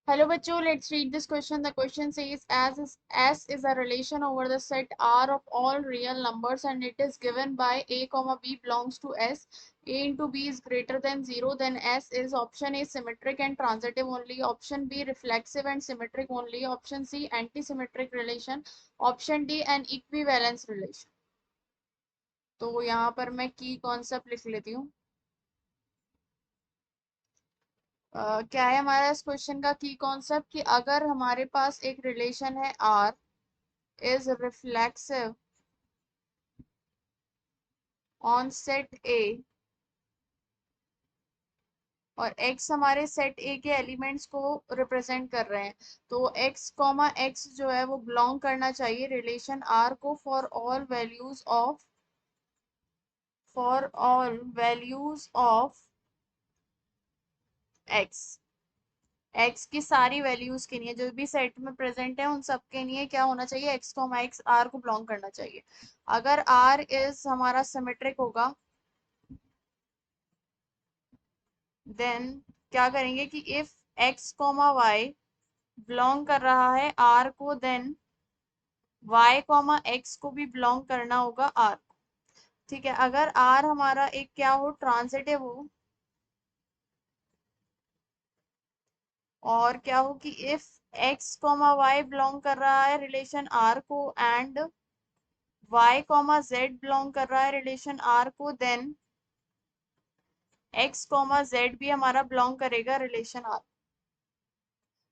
Hello बच्चों, let's read this question. The question says S is a relation over the set R of all real numbers and it is given by A comma B belongs to S. A into B is greater than 0, then S is option A symmetric and transitive only, option B reflexive and symmetric only, option C anti-symmetric relation, option D an equivalence relation. तो यहाँ पर मैं की concept लिख लेती हूँ। क्या है हमारा इस क्वेश्चन का की कॉन्सेप्ट कि अगर हमारे पास एक रिलेशन है R is reflexive on set A और x हमारे सेट A के एलिमेंट्स को रिप्रेजेंट कर रहे हैं, तो x कॉमा x जो है वो बिलोंग करना चाहिए रिलेशन R को for all values of x। x की सारी वैल्यूज के लिए जो भी सेट में प्रेजेंट है उन सब के लिए क्या होना चाहिए, x कॉमा x R को बिलोंग करना चाहिए। अगर R इज हमारा सिमेट्रिक होगा देन क्या करेंगे कि if x comma y belong कर रहा है R को देन y कॉमा x को भी बिलोंग करना होगा R को। ठीक है, अगर R हमारा एक क्या हो, ट्रांजिटिव हो, और क्या हो कि if x comma y belong कर रहा है रिलेशन R को and y comma z belong कर रहा है रिलेशन R को, देन x कॉमा z भी हमारा बिलोंग करेगा रिलेशन R।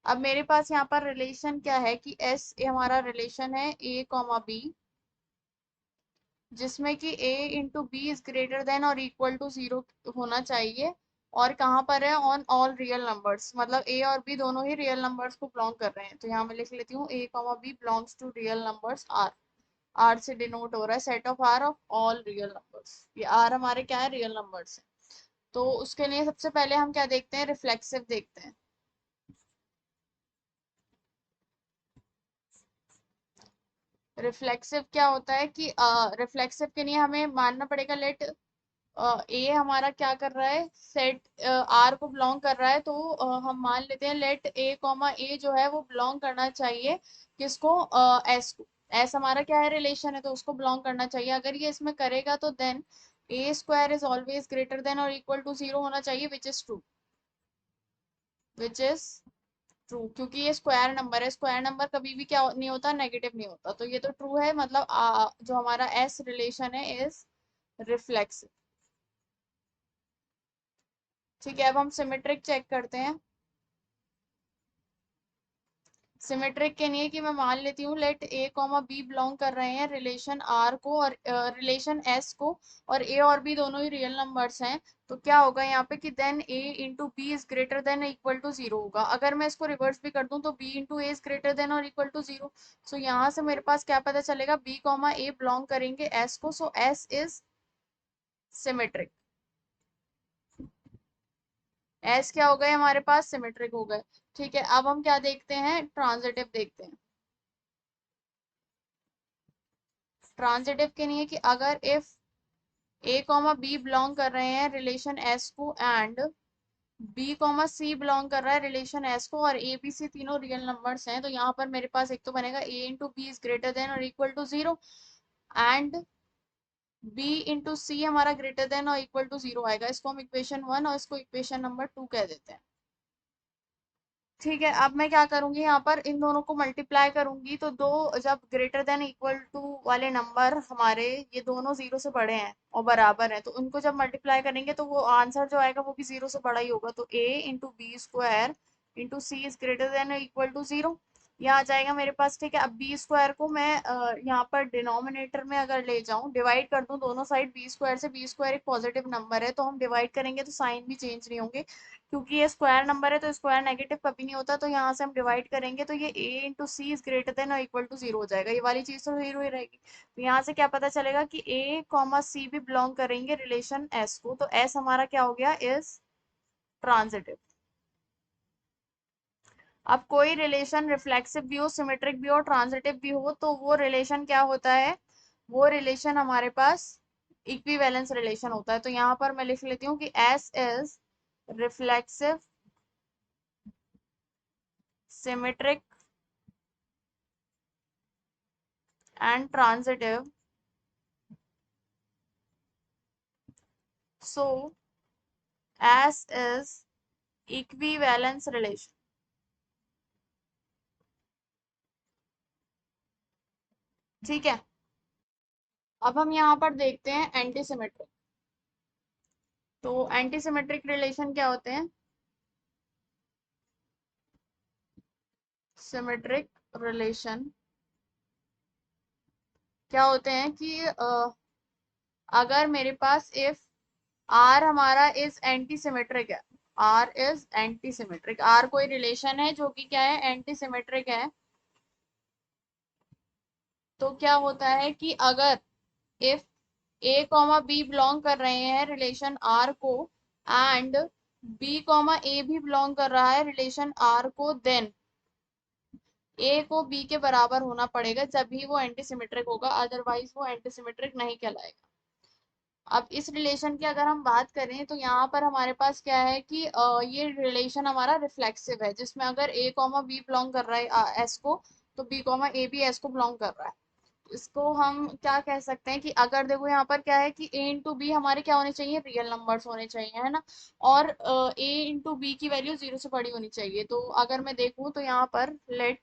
अब मेरे पास यहाँ पर रिलेशन क्या है कि S ए हमारा रिलेशन है a कॉमा b, जिसमें कि a into B is greater than और इक्वल टू 0 होना चाहिए, और कहाँ पर है, ऑन ऑल रियल नंबर्स, मतलब a और b दोनों ही रियल नंबर्स को बिलोंग कर रहे हैं। तो यहाँ मैं लिख लेती हूँ a comma b belongs to real numbers r। r से डिनोट हो रहा है set of r of all real numbers, ये r हमारे क्या है, रियल नंबर्स है। तो उसके लिए सबसे पहले हम क्या देखते हैं, रिफ्लेक्सिव देखते हैं। रिफ्लेक्सिव क्या होता है कि रिफ्लेक्सिव के लिए हमें मानना पड़ेगा लेट ए हमारा क्या कर रहा है, सेट आर को बिलोंग कर रहा है, तो हम मान लेते हैं लेट ए कॉमा ए जो है वो बिलोंग करना चाहिए किसको, एस को। एस हमारा क्या है, रिलेशन है, तो उसको बिलोंग करना चाहिए। अगर ये इसमें करेगा तो then a square is always greater than और इक्वल टू 0 होना चाहिए, which is true, which is true, क्योंकि ये स्क्वायर नंबर है, स्क्वायर नंबर कभी भी क्या नहीं होता, नेगेटिव नहीं होता, तो ये तो ट्रू है, मतलब जो हमारा एस रिलेशन है इज रिफ्लेक्सिव। ठीक है, अब हम सिमेट्रिक चेक करते हैं। सिमेट्रिक के लिए कि मैं मान लेती हूँ लेट ए कॉमा बी बिलोंग कर रहे हैं रिलेशन आर को और रिलेशन एस को, और ए और बी दोनों ही रियल नंबर्स हैं, तो क्या होगा यहाँ पे कि then a into B is greater than equal to 0 होगा। अगर मैं इसको रिवर्स भी कर दूं तो b into a is greater than और इक्वल टू 0। सो यहाँ से मेरे पास क्या पता चलेगा, बी कॉमा ए बिलोंग करेंगे एस को, so S is symmetric. S क्या हो गए हमारे पास, सिमेट्रिक हो गए। ठीक है, अब हम क्या देखते हैं, ट्रांजिटिव देखते हैं। ट्रांजिटिव के लिए कि अगर if a comma b belong कर रहे हैं रिलेशन एस को and b comma c belong कर रहा है रिलेशन एस को, और ए बी सी तीनों रियल नंबर्स हैं, तो यहाँ पर मेरे पास एक तो बनेगा A into B is greater than और equal to 0 and B into C हमारा ग्रेटर देन और इक्वल टू 0 आएगा। इसको हम इक्वेशन 1 और इसको इक्वेशन नंबर 2 कह देते हैं। ठीक है, अब मैं क्या करूंगी, यहाँ पर इन दोनों को मल्टीप्लाई करूंगी, तो दो जब ग्रेटर देन इक्वल टू वाले नंबर हमारे ये दोनों 0 से बड़े हैं और बराबर हैं, तो उनको जब मल्टीप्लाई करेंगे तो वो आंसर जो आएगा वो भी 0 से बड़ा ही होगा, तो a into b square into c is greater than equal to 0 यहाँ आ जाएगा मेरे पास। ठीक है, अब बी स्क्वायर को मैं यहाँ पर डिनोमिनेटर में अगर ले जाऊं, डिवाइड कर दूं दोनों साइड बी स्क्वायर से, बी स्क्वायर एक पॉजिटिव नंबर है, तो हम डिवाइड करेंगे तो साइन भी चेंज नहीं होंगे, क्योंकि ये स्क्वायर नंबर है तो स्क्वायर नेगेटिव कभी नहीं होता, तो यहाँ से हम डिवाइड करेंगे तो ये a into c is greater than और इक्वल टू 0 हो जाएगा, ये वाली चीज तो 0 ही रहेगी। तो यहाँ से क्या पता चलेगा कि a कॉमा सी भी बिलोंग करेंगे रिलेशन s को, तो s हमारा क्या हो गया, इज ट्रांजिटिव। अब कोई रिलेशन रिफ्लेक्सिव भी हो, सिमेट्रिक भी हो, ट्रांजिटिव भी हो, तो वो रिलेशन क्या होता है, वो रिलेशन हमारे पास इक्विवेलेंस रिलेशन होता है। तो यहाँ पर मैं लिख लेती हूँ कि s is reflexive symmetric and transitive, so S is equivalence relation. ठीक है, अब हम यहाँ पर देखते हैं एंटी सिमेट्रिक। तो एंटी सिमेट्रिक रिलेशन क्या होते हैं? सिमेट्रिक रिलेशन क्या होते हैं कि अगर मेरे पास इफ आर हमारा इज एंटी सिमेट्रिक है, R is antisymmetric, R कोई रिलेशन है जो कि क्या है, एंटी सिमेट्रिक है, तो क्या होता है कि अगर if a comma b belong कर रहे हैं रिलेशन आर को, एंड बी कॉमा ए भी बिलोंग कर रहा है रिलेशन आर को, देन ए को बी के बराबर होना पड़ेगा जब भी वो एंटीसिमेट्रिक होगा, अदरवाइज वो एंटीसिमेट्रिक नहीं कहलाएगा। अब इस रिलेशन की अगर हम बात करें तो यहाँ पर हमारे पास क्या है कि ये रिलेशन हमारा रिफ्लेक्सिव है, जिसमें अगर ए कॉमा बी बिलोंग कर रहा है एस को, तो बी कॉमा ए भी एस को बिलोंग कर रहा है। इसको हम क्या कह सकते हैं कि अगर देखो यहाँ पर क्या है कि a इंटू बी हमारे क्या होने चाहिए, रियल नंबर्स होने चाहिए, है ना, और a इंटू बी की वैल्यू 0 से बड़ी होनी चाहिए। तो अगर मैं देखूँ तो यहाँ पर लेट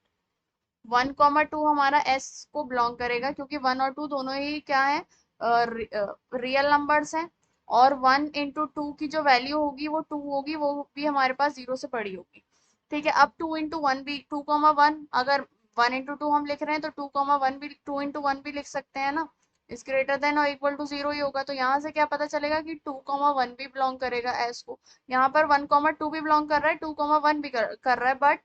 1,2 हमारा एस को बिलोंग करेगा, क्योंकि 1 और 2 दोनों ही क्या है, रियल नंबर्स हैं, और 1 इंटू 2 की जो वैल्यू होगी वो 2 होगी, वो भी हमारे पास 0 से बड़ी होगी। ठीक है, अब 2 इंटू 1 भी 2,1, अगर 1 इंटू 2 हम लिख रहे हैं तो 2,1 भी, 2 इंटू 1 भी लिख सकते हैं ना, इस ग्रेटर देन और इक्वल टू 0 ही होगा। तो यहाँ से क्या पता चलेगा कि 2,1 भी बिलोंग करेगा एस को। यहाँ पर 1,2 भी बिलोंग कर रहा है, 2,1 भी कर रहा है, but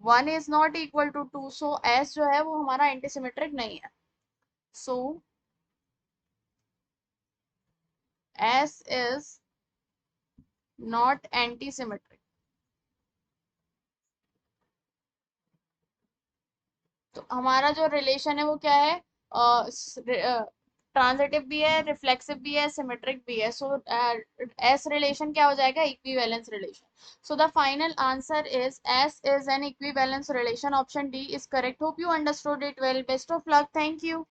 1 is not equal to 2, so S जो है वो हमारा एंटीसिमेट्रिक नहीं है। सो एस इज नॉट एंटीसिमेट्रिक। तो हमारा जो रिलेशन है वो क्या है, ट्रांजिटिव भी है, रिफ्लेक्सिव भी है, सिमेट्रिक भी है। सो एस रिलेशन क्या हो जाएगा, equivalence relation. So the final answer is S is an equivalence relation, option D is correct. Hope you understood it well, best of luck, thank you.